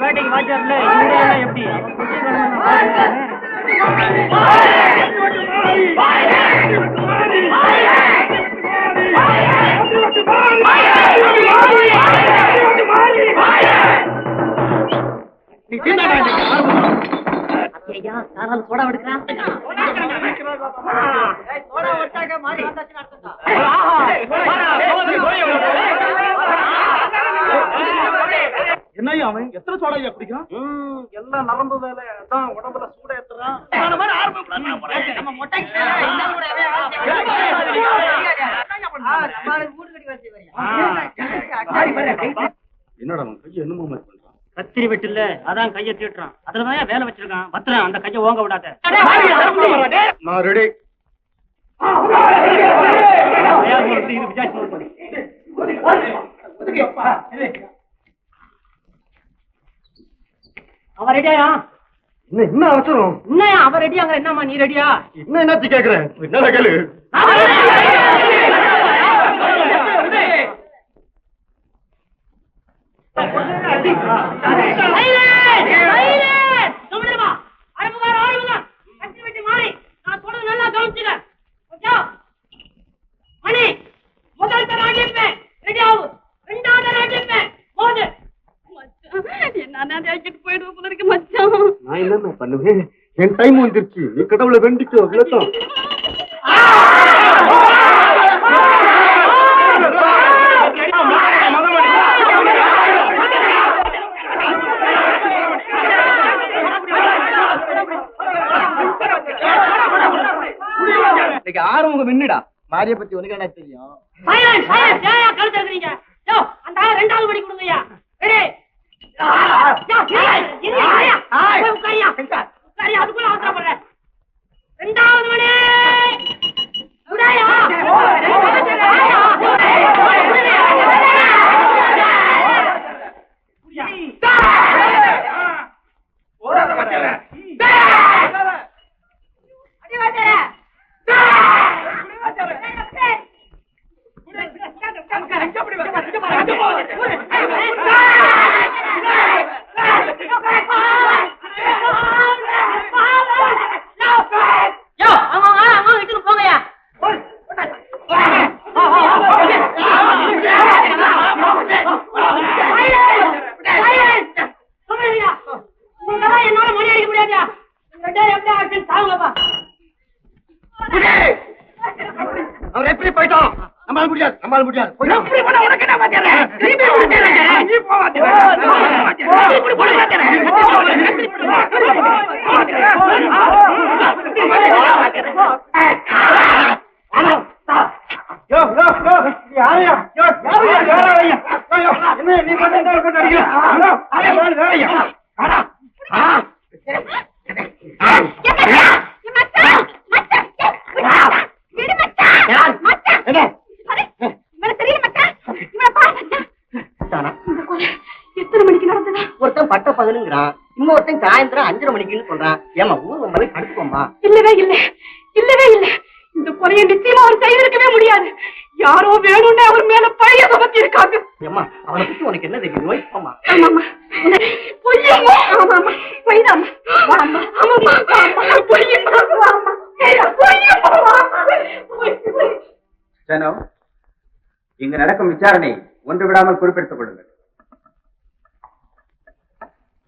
பேட்டைக்கு வாச்சார்ல எப்படி சோடா எடுக்கிறான் என்னையா அவன் எத்தனை சோடாயா குடிக்கிறான்? எல்லாம் நரம்பு வேலை அதான் உடம்புல சூட ஏத்துறான். என்னடா அவன் கையை என்னமோ மாதிரி பண்றான்? கத்திரி வெட்டு இல்ல அதான் கையை தீட்டுறான். அதுலதான் வேலை வச்சிருக்கான். பத்திரம் அந்த கையை ஓங்க விடாத. நான் ரெடி. அவன் ரெடியா? என்ன அவசரம்? என்னையா அவன் ரெடியாங்க? என்னம்மா நீ ரெடியா? என்னாச்சு கேக்குறேன். என்ன கேளு. நான் என்ன பண்ணுவேன்? என் டைம் வந்துருச்சு. நீ கடவுளை வேண்டிக்கோ. அவ்வளவுதான். ஆறுமுகம் என்னடா மாரிய பத்தி உனக்கு என்ன தெரியும்? அந்த ரெண்டாவது படி கொடுங்கய்யா. அதுக்குள்ள அவசரப்படுற ரெண்டாவது மணி இன்னொருத்தன் சாயந்தரம் 5:30 மணிக்குன்னு சொல்றான். ஏமா ஊர் வந்தாலே கடுப்போம்மா? இல்லவே இல்ல, இல்லவே இல்ல. இந்த கொலையை நிச்சயமா அவர் செய்திருக்கவே முடியாது. யாரோ வேணும்னு அவர் மேல பழைய சுமத்தி இருக்காங்க. ஏமா அவனை பத்தி உனக்கு என்ன தெரியும்? யோசிப்போமா? ஆமாமா பொய்யம்மா. ஆமாமா பொய்தாமா. ஆமாமா பொய்யம்மா. இங்கு நடக்கும் விசாரணை ஒன்று விடாமல் குறிப்பிட்டுக் கொள்ளுங்கள்.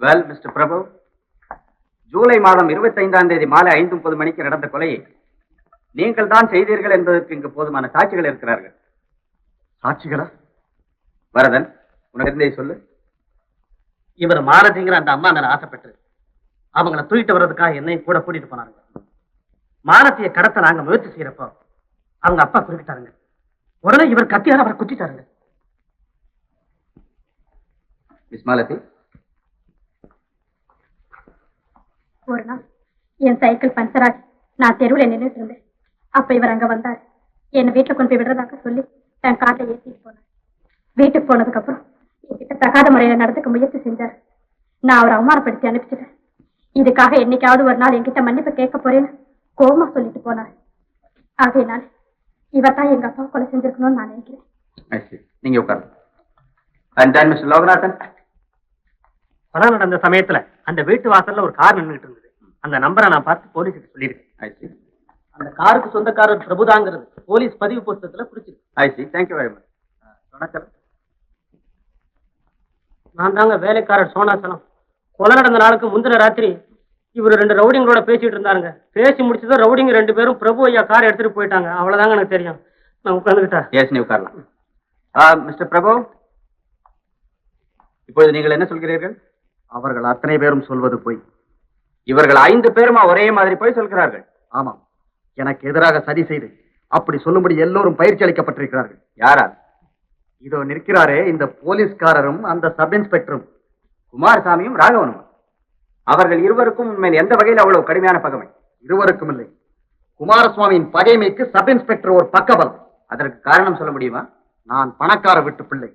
வெல் மிஸ்டர் பிரபு, ஜூலை மாதம் 25ஆம் தேதி மாலை 5:30 மணிக்கு நடந்த கொலையை நீங்கள் தான் செய்தீர்கள் என்பதற்கு இங்கு போதுமான சாட்சிகள் இருக்கிறார்கள். சாட்சிகளா? வரதன், உனக்கு இருந்தே சொல்லு. இவர் மாலதிங்கிற அந்த அம்மா மேல ஆசைப்பட்டு அவங்களை தூக்கிட்டு வர்றதுக்காக என்னையும் கூட கூட்டிட்டு போனாங்க. மாலத்திய கடத்த நாங்க முயற்சி செய்யறப்போ அவங்க அப்பா குறிப்பிட்டாருங்க. உடனே இவர் கத்தியால அவரை குத்திட்டாருங்க. மிஸ் மாலதி, ஒரு நாள் என் சைக்கிள் பஞ்சர் ஆகி நான் தெருவில் நின்றுட்டு இருந்தேன். அப்ப இவர் அங்க வந்தார். என்னை வீட்டுல கொண்டு போய் விடுறதாக சொல்லி தன் காட்டை ஏற்றிட்டு போனார். வீட்டுக்கு போனதுக்கு அப்புறம் என்கிட்ட தகாத முறையில நடந்துக்க முயற்சி செஞ்சார். நான் அவரை அவமானப்படுத்தி அனுப்பிச்சிட்டேன். இதுக்காக என்னைக்காவது ஒரு நாள் என்கிட்ட மன்னிப்பு கேட்க போறேன்னு கோமா சொல்லிட்டு போனார். ஆகையினால் இவத்தான் எங்க அப்பா கொலை செஞ்சிருக்கணும்னு நான் நினைக்கிறேன். நீங்க உட்காருங்க. மிஸ்டர் லோகநாதன், கொலை நடந்த சமயத்துல அந்த வீட்டு வாசல்ல ஒரு கார் நின்றுட்டு இருந்தது. அந்த நம்பரை நான் பார்த்து போலீஸுக்கு சொல்லியிருக்கேன். அந்த காருக்கு சொந்தக்காரர் பிரபுதாங்கிறது போலீஸ் பதிவு புத்தகத்துல குறிச்சிருக்கு. Thank you very much. நான் தாங்க வேலைக்காரர் சோனாசலம். கொலை நடந்த நாளுக்கு முந்தின ராத்திரி இவர் 2 ரவுடிங்களோட பேசிட்டு இருந்தாருங்க. பேசி முடிச்சதும் ரவுடிங்க 2 பேரும் பிரபு ஐயா கார் எடுத்துட்டு போயிட்டாங்க. அவ்வளவுதாங்க எனக்கு தெரியும். நான் உட்கார்ந்துக்கிட்டா. எஸ், நீ உட்காரலாம். மிஸ்டர் பிரபு, இப்பொழுது நீங்கள் என்ன சொல்கிறீர்கள்? அவர்கள் அத்தனை பேரும் சொல்வது பொய். இவர்கள் 5 பேருமா ஒரே மாதிரி போய் சொல்கிறார்கள்? ஆமாம், எனக்கு எதிராக சதி செய்து அப்படி சொல்லும்படி எல்லோரும் பயிற்சி அளிக்கப்பட்டிருக்கிறார்கள். யாரால்? இதோ நிற்கிறாரே இந்த போலீஸ்காரரும் அந்த சப் இன்ஸ்பெக்டரும், குமாரசாமியும் ராகவனும். அவர்கள் இருவருக்கும் உண்மையில் எந்த வகையில் அவ்வளவு கடுமையான பகைமை? இருவருக்கும் இல்லை. குமாரசுவாமியின் பகைமைக்கு சப் இன்ஸ்பெக்டர் ஒரு பக்கபலம். அதற்கு காரணம் சொல்ல முடியுமா? நான் பணக்கார விட்டு பிள்ளை.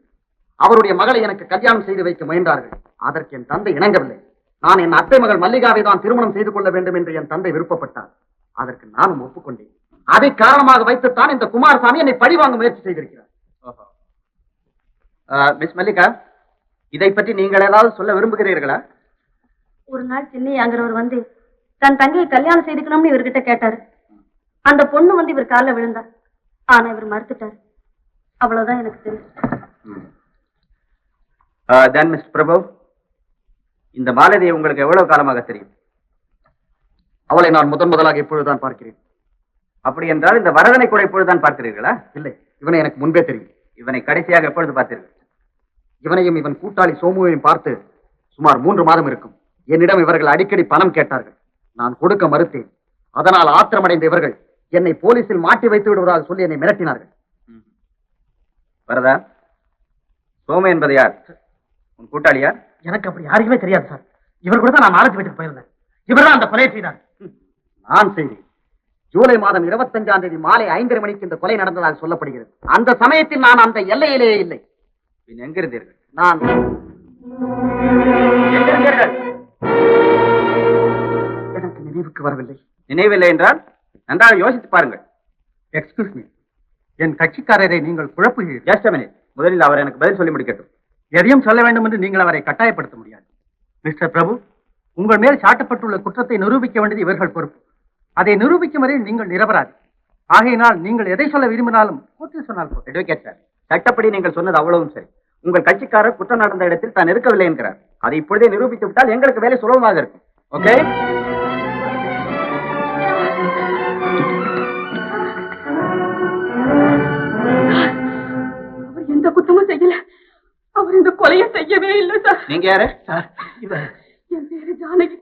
அவருடைய மகளை எனக்கு கல்யாணம் செய்து வைக்க முயன்றார்கள். அதற்கு என் தந்தை இணங்கவில்லை. நான் என் அத்தை மகள் மல்லிகாவை தான் திருமணம் செய்து கொள்ள வேண்டும் என்று என் தந்தை விருப்பப்பட்டார். அதற்கு நானும் ஒப்புக்கொண்டேன். அதை காரணமாக வைத்துத்தான் இந்த குமாரசாமி என்னை பழிவாங்க முயற்சி செய்திருக்கிறார். மிஸ் மல்லிகா, இதை பற்றி நீங்கள் ஏதாவது சொல்ல விரும்புகிறீர்களா? ஒரு நாள் சின்னையாங்கிறவர் வந்து தன் தங்கையை கல்யாணம் செய்துக்கணும்னு இவர்கிட்ட கேட்டாரு. அந்த பொண்ணு வந்து இவர் காலில் விழுந்தார். ஆனா இவர் மறுத்துட்டாரு. அவ்வளவுதான் எனக்கு தெரியும். மிஸ்டர் பிரபு, இந்த மாலதியை உங்களுக்கு எவ்வளவு காலமாக தெரியும்? அவளை நான் முதலாக இப்பொழுதுதான் பார்க்கிறேன். அப்படி என்றால் இந்த வரதனை கூட இப்பொழுதுதான் பார்க்கிறீர்களா? இல்லை, இவனை எனக்கு முன்பே தெரியும். இவனை கடைசியாக எப்பொழுது பார்த்தீர்கள்? இவனையும் இவன் கூட்டாளி சோமுவையும் பார்த்து சுமார் 3 மாதம் இருக்கும். என்னிடம் இவர்கள் அடிக்கடி பணம் கேட்டார்கள். நான் கொடுக்க மறுத்தேன். அதனால் ஆத்திரமடைந்த இவர்கள் என்னை போலீசில் மாட்டி வைத்து விடுவதாக சொல்லி என்னை மிரட்டினார்கள். வரதா, சோமு என்பது யார்? உன் கூட்டாளியா? எனக்கு அப்படி யாருக்குமே தெரியாது சார். இவர் கூட தான் நான் மாலத்தி வீட்டுக்கு போயிருந்தேன். இவர் தான் அந்த கொலையை செய்தார். நான் செய்தேன். ஜூலை மாதம் 25ஆம் தேதி மாலை 5:30 மணிக்கு இந்த கொலை நடந்ததாக சொல்லப்படுகிறது. அந்த சமயத்தில் நான் அந்த எல்லையிலேயே இல்லை. எங்க இருந்தீர்கள்? நான் எனக்கு நினைவுக்கு வரவில்லை. நினைவில்லை என்றால் நன்றாக யோசித்து பாருங்கள். எக்ஸ்கியூஸ் மீ, என் கட்சிக்காரரை நீங்கள் குழப்புகிறீர்கள். Just a minute. முதலில் அவர் எனக்கு பதில் சொல்லி முடிக்கட்டும். எதையும் சொல்ல வேண்டும் என்று நீங்கள் அவரை கட்டாயப்படுத்த முடியாது. மிஸ்டர் பிரபு, உங்கள் மேல் சாட்டப்பட்டுள்ள குற்றத்தை நிரூபிக்க வேண்டியது இவர்கள் பொறுப்பு. அதை நிரூபிக்கும் வரையில் நீங்கள் நிரபராதி. ஆகையினால் நீங்கள் எதை சொல்ல விரும்பினாலும் கோர்ட்டில் சொன்னால் போதும். அட்வொகேட் சார், சட்டப்படி நீங்கள் சொன்னது அவ்வளவும் சரி. உங்கள் கட்சிக்காரர் குற்றம் நடந்த இடத்தில் தான் இருக்கவில்லை என்கிறார். அதை இப்பொழுதே நிரூபித்து விட்டால் எங்களுக்கு வேலை சுலபமாக இருக்கும். ஓகே? அவர் எந்த குற்றமும் செய்யல. அவர் இந்த கொலையை செய்யவே இல்லை சார். நீங்க யாரு? சார், என் பேரு ஜானகி.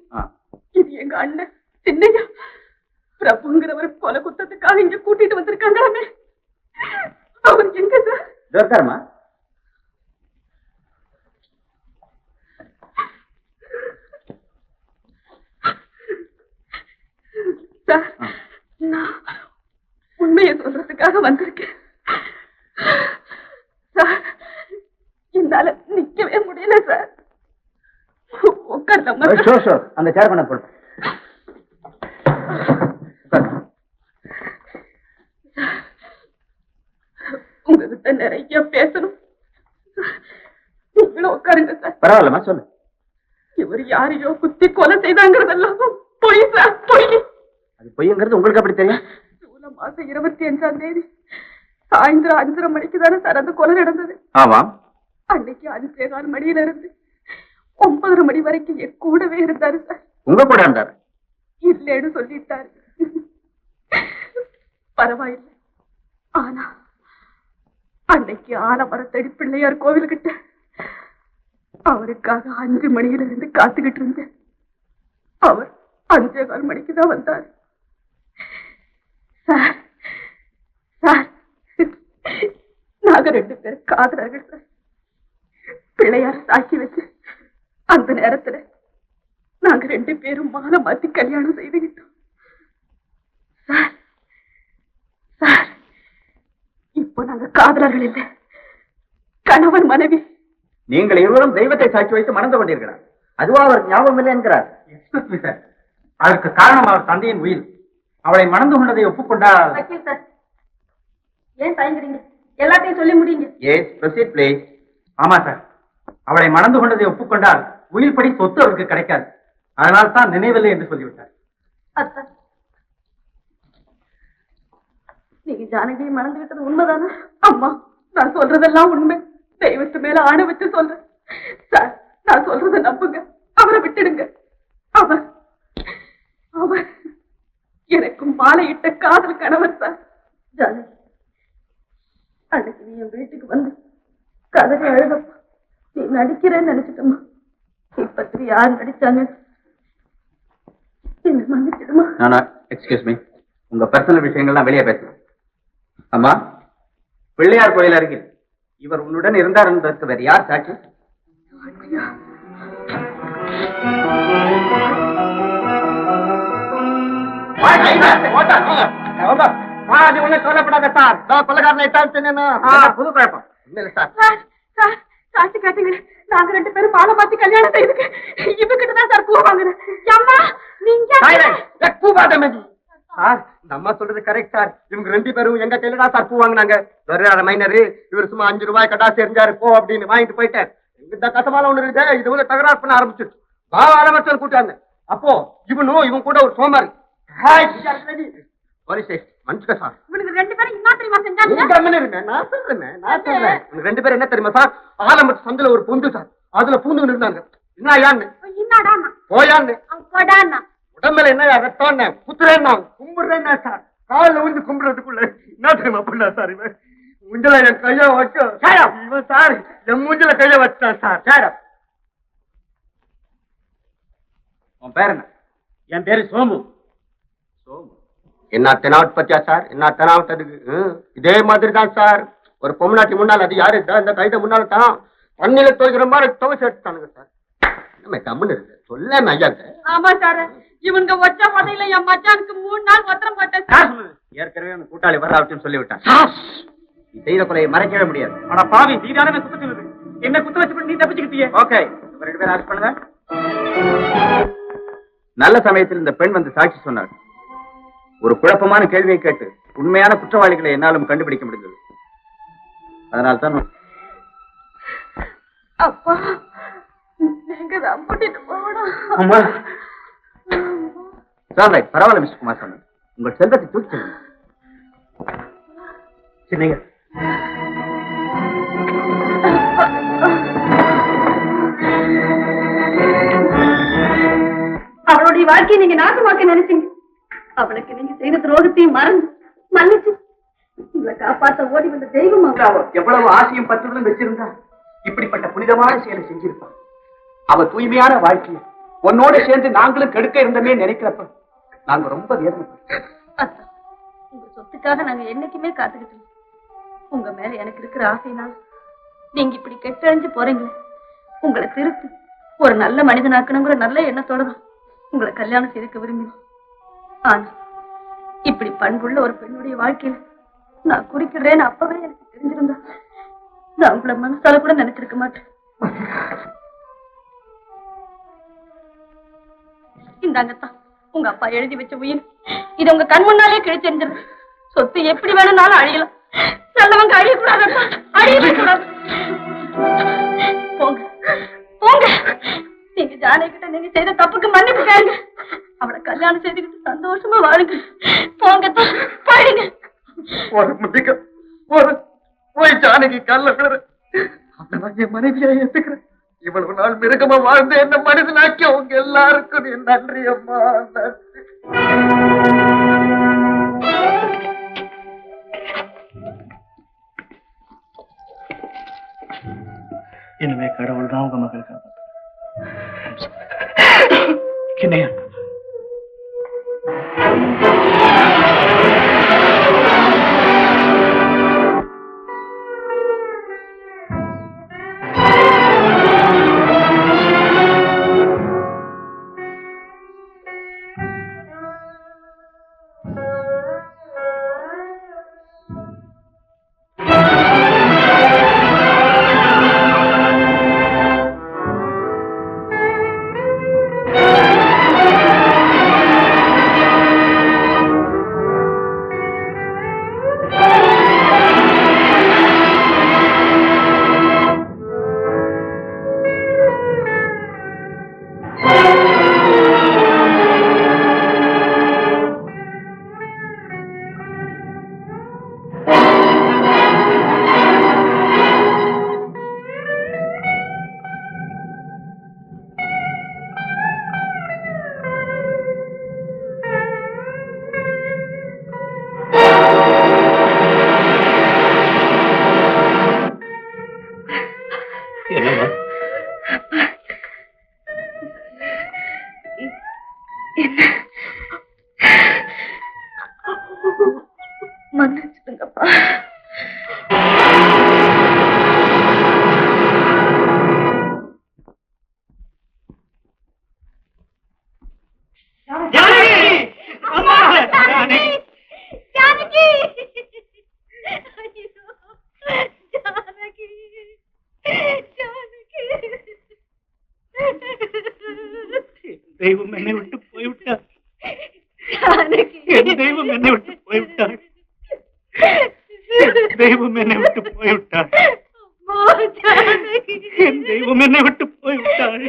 இது எங்க அண்ணன் சின்னையா. பிரபுங்கிறவர் கொலை குற்றத்துக்காக இங்க கூட்டிட்டு வந்திருக்காங்களாமே. அவர் எங்க சார்? இருக்காருமா? சார், நான் உண்மையை சொல்றதுக்காக வந்திருக்கேன் சார். என்னால நிக்கவே முடியல சார். உட்கார்லாமா? அந்த சேர் பண்ண போடு. உங்ககிட்ட நிறைய பேசணும். நீங்களும் உட்காருங்க சார். பரவாயில்லமா, சொல்லு. இவர் யாரையோ குத்தி கொலை செய்தாங்கிறதெல்லாம் பொய் சார், பொய். அது பொய்ங்கிறது உங்களுக்கு அப்படி தெரியும்? ஜூலை மாசம் 25ஆம் தேதி சாயந்தரம் 5:30 மணிக்கு தானே சார் அந்த கொலை நடந்தது. ஆமாம். அன்னைக்கு 5:15 மணியில இருந்து 9:30 மணி வரைக்கும் என் கூடவே இருந்தாரு சார். உங்க கூட இருந்தாரு? இல்லைன்னு சொல்லிட்டாரு. பரவாயில்லை. ஆனா அன்னைக்கு ஆலமரத்தடி பிள்ளையார் கோவில்கிட்ட அவருக்காக 5 மணியில இருந்து காத்துக்கிட்டு இருந்தேன். அவர் 5:15 மணிக்கு தான் வந்தார் சார். சார், நாங்க 2 பேரும் காதலர்கள் சார். பிள்ளையார் சாக்கி வச்சு அந்த நேரத்துல நாங்க 2 பேரும் மாலை மாத்தி கல்யாணம் செய்துகிட்டோம் சார். சார், இப்போ நாங்க காதலர்கள் இல்லை, கணவன் மனைவி. நீங்கள் இருவரும் தெய்வத்தை சாட்சி வைத்து மணந்து கொண்டீர்களா? அதுவா அவர் ஞாபகம் இல்லை என்கிறார். எக்ஸ்கியூஸ் மீ சார், அதற்கு காரணம் அவர் தந்தையின் உயிர். அவளை மணந்து கொண்டதை ஒப்புக்கொண்டால். வக்கீல் சார், ஏன் தயங்குறீங்க? எல்லாத்தையும் சொல்லி முடியுங்க. Yes, proceed please. ஆமா சார், அவளை மணந்து கொண்டதை ஒப்புக்கொண்டால் உயிர் படி சொத்து அவருக்கு கிடைக்காது. அதனால் தான் நினைவில்லை என்று சொல்லிவிட்டார். அத்தா, நீங்க ஜானகியை மணந்து விட்டது உண்மைதானே? அம்மா, நான் சொல்றதெல்லாம் உண்மை. தெய்வத்து மேல ஆணை வச்சு சொல்றேன் சார். நான் சொல்றதை நம்புங்க. அவரை விட்டுடுங்க. அவர் அவர் எனக்கும் மாலையிட்ட காதல் கணவர் சார். ஜானகி, அன்னைக்கு நீ என் வீட்டுக்கு வந்து கதறி அழுதப்பா நீ நடிக்கிறேன்னு நினைச்சிட்டமா. இப்ப யார் நடிச்சாங்க? என்ன மன்னிச்சிடுமா? எக்ஸ்கியூஸ் மீ, உங்க பர்சனல் விஷயங்கள்லாம் வெளியே பேசலாம். அம்மா, பிள்ளையார் கோயில் அருகில் இவர் உன்னுடன் இருந்தார் என்பதற்கு வேறு யார் சாட்சி? சொல்லப்படாத சார், புது குழப்பம். சாட்சி காட்டுங்க. நாங்க 2 பேரும் மாலை மாத்தி கல்யாணம் செய்துக்கு இவகிட்ட தான் சார் பூ வாங்குறேன். அம்மா, நீங்க பூ பாட்டமே சார். இந்த அம்மா சொல்றது கரெக்ட் சார். இவங்க 2 பேரும் எங்க கையில தான் சார் பூ வாங்கினாங்க. மைனரு இவர் சும்மா 5 ரூபாய் கடா செஞ்சாரு போ அப்படின்னு வாங்கிட்டு போயிட்டார். இந்த கசமால ஒண்ணு இருக்கு. இது உள்ள தகராறு பண்ண ஆரம்பிச்சிருச்சு. ஆரம்பிச்சு கூட்டாங்க. அப்போ இவன் கூட ஒரு சோமாரி மனுஷன் சார். இவனுக்கு 2 பேரும் என்ன தெரியுமா செஞ்சாங்க? நான் சொல்றேன். 2 பேரும் என்ன தெரியுமா சார்? ஆலம்பட்டு சந்தில ஒரு பொந்து சார். அதுல பூந்து இருந்தாங்க. என்ன யான்னு போயான்னு உடம்புல என்ன ரத்தம் புத்துறேன்னா கும்பிடுறேன்னா சார். காலில் வந்து கும்பிடுறதுக்குள்ள என்ன தெரியுமா பண்ணா சார்? இவன் முஞ்சல என் கைய வச்சு இவன் சார் என் மூஞ்சில கைய வச்சான் சார். சார், உன் பேர் என்ன? என் பேரு சோமு. சோமு. என்ன தெனாவட் பத்தியா சார்? என்ன தெனாவட் அதுக்கு? இதே மாதிரி தான் சார். ஒரு பொம்னாட்டி முன்னால் அது யாரு இந்த கைத முன்னால தான் தண்ணியில துவைக்கிற மாதிரி துவைச்சு எடுத்தானுங்க சார். நம்ம கம்முன்னு இருக்கு சொல்ல ஐயா. ஆமா சார், இவங்க ஒற்ற மதையில என் மச்சானுக்கு 3 நாள் பத்திரம் போட்டேன். ஏற்கனவே உன் கூட்டாளி வர அப்படின்னு சொல்லிவிட்டான். நீ செய்த கொலையை மறைக்கவே முடியாது. ஆனா பாவி, நீதானே குத்த சொல்லுது. என்ன குத்த வச்சு நீ தப்பிச்சுக்கிட்டியே. ஓகே, 2 பேரும் அரெஸ்ட் பண்ணுங்க. நல்ல சமயத்தில் இந்த பெண் வந்து சாட்சி சொன்னார். ஒரு குழப்பமான கேள்வியை கேட்டு உண்மையான குற்றவாளிகளை என்னாலும் கண்டுபிடிக்க முடிந்தது. அதனால்தான் அப்பா, நீங்க தான் கூட்டிட்டு போகணும். பரவாயில்ல மிஸ்டர் குமார் சாமி, உங்கள் செல்வத்தை தூக்கி செல்லுங்க. சின்னையா, அவளுடைய வாழ்க்கையை நீங்க நாசமாக்க நினைச்சீங்க. அவளுக்கு நீங்க செய்த துரோகத்தையும் மறந்து மன்னிச்சு உங்களை காப்பாத்த ஓடி வந்த தெய்வம் அவ. எவ்வளவு ஆசையும் பற்றுகளும் வச்சிருந்தா இப்படிப்பட்ட புனிதமான செயலை செஞ்சிருப்பான். அவ தூய்மையான வாழ்க்கையை உன்னோட சேர்ந்து நாங்களும் கெடுக்க இருந்தமே நினைக்கிறப்ப நாங்க ரொம்ப வேதனைப்பட்டோம். அத்தா, உங்க சொத்துக்காக நாங்க என்னைக்குமே காத்துக்கிட்டு இருக்கோம். உங்க மேல எனக்கு இருக்கிற ஆசைனால நீங்க இப்படி கெட்டழிஞ்சு போறீங்களே, உங்களை திருத்தி ஒரு நல்ல மனிதனாக்கணுங்கிற நல்ல எண்ணத்தோட தான் உங்களை கல்யாணம் செய்துக்க விரும்பினோம். ஆனா இப்படி பண்புள்ள ஒரு பெண்ணுடைய வாழ்க்கையில நான் குறிக்கிறேன்னு அப்பவே எனக்கு தெரிஞ்சிருந்தா நான் உங்களை மனசால கூட நினைச்சிருக்க மாட்டேன். இந்தாங்கத்தான் உங்க அப்பா எழுதி வச்ச உயிர். இது உங்க கண் முன்னாலே கிழிச்செறிஞ்சிரு. சொத்து எப்படி வேணும்னாலும் அழியலாம், நல்லவங்க அழியக்கூடாது, அழியவே கூடாது. போங்க போங்க, நீங்க ஜானகிட்ட நீங்க செய்த தப்புக்கு மன்னிப்பு கேளுங்க. அவளை கல்யாணம் செய்துக்கிட்டு சந்தோஷமா வாழுங்க. போங்கத்தான், பாருங்க. போய் ஜானகி கல்ல விழுற என் மனைவியா ஏத்துக்கிறேன். இவ்வளவு நாள் மிருகமா வாழ்ந்து என்ன மனிதனாக்கி அவங்க எல்லாருக்கும் என் நன்றி அம்மா. இனிமே கடவுள் தான் உங்க மகள் காப்பாற்று. சின்னையா, மன்னிச்சிடுங்கப்பா. ஜானகி! தெய்வம் என்னை விட்டு போய்விட்டார். என் தெய்வம் என்னை விட்டு போய்விட்டார். தெய்வம் என்னை விட்டு போய்விட்டார். என் தெய்வம் என்னை விட்டு போய்விட்டார்.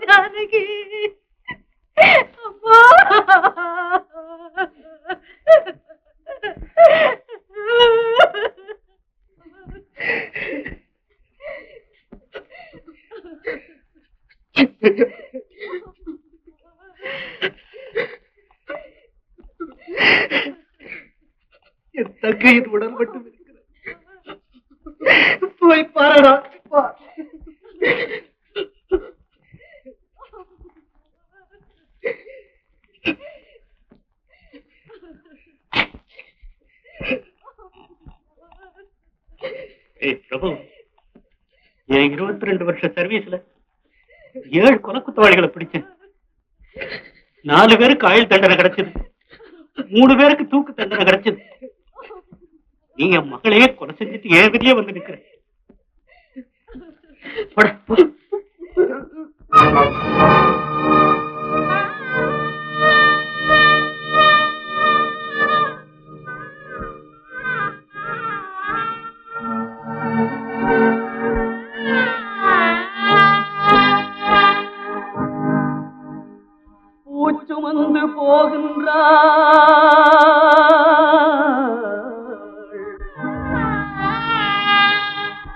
ஜானகி! அம்மா! என் தங்கையின் உடல் மட்டும் இருக்கிறது. போய் பாருடா. பிரபு, என் 22 வருஷ சர்வீஸ்ல 7 கொலைக்குத்தவாளிகளை பிடிச்சேன். 4 பேருக்கு ஆயுள் தண்டனை கிடைச்சது, 3 பேருக்கு தூக்கு தண்டனை கிடைச்சது. நீங்க மகளையே கொலை செஞ்சுட்டு ஏன் வெளியே வந்து நிக்கிறேன்? பூச்சுமந்து போகின்றார்,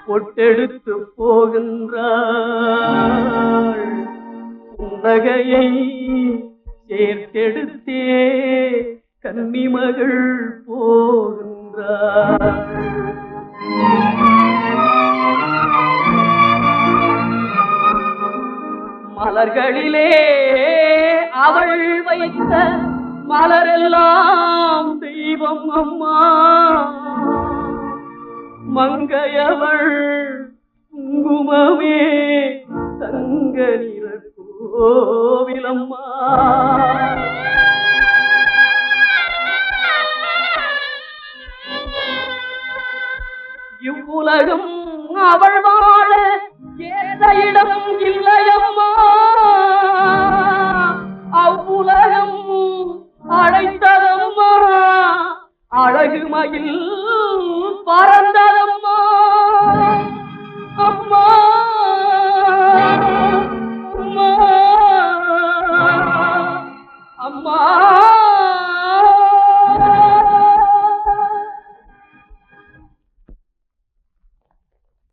பொட்டெடுத்து போகின்றாள், புன்னகையை சேர்த்தெடுத்தே கன்னிமகள் போகின்றாள். மலர்களிலே அவள் வைத்த மலரெல்லாம் தெய்வம் அம்மா, மங்கையவள் குங்குமமே தங்க நிற கோவிலம்மா. இவ்வுலகம் அவள் வாழ ஏத இடம் இல்லையம்மா, அவ்வுலகம் அழைத்ததம்மா, அழகுமயில் பறந்ததம்மா. அம்மா அம்மா அம்மா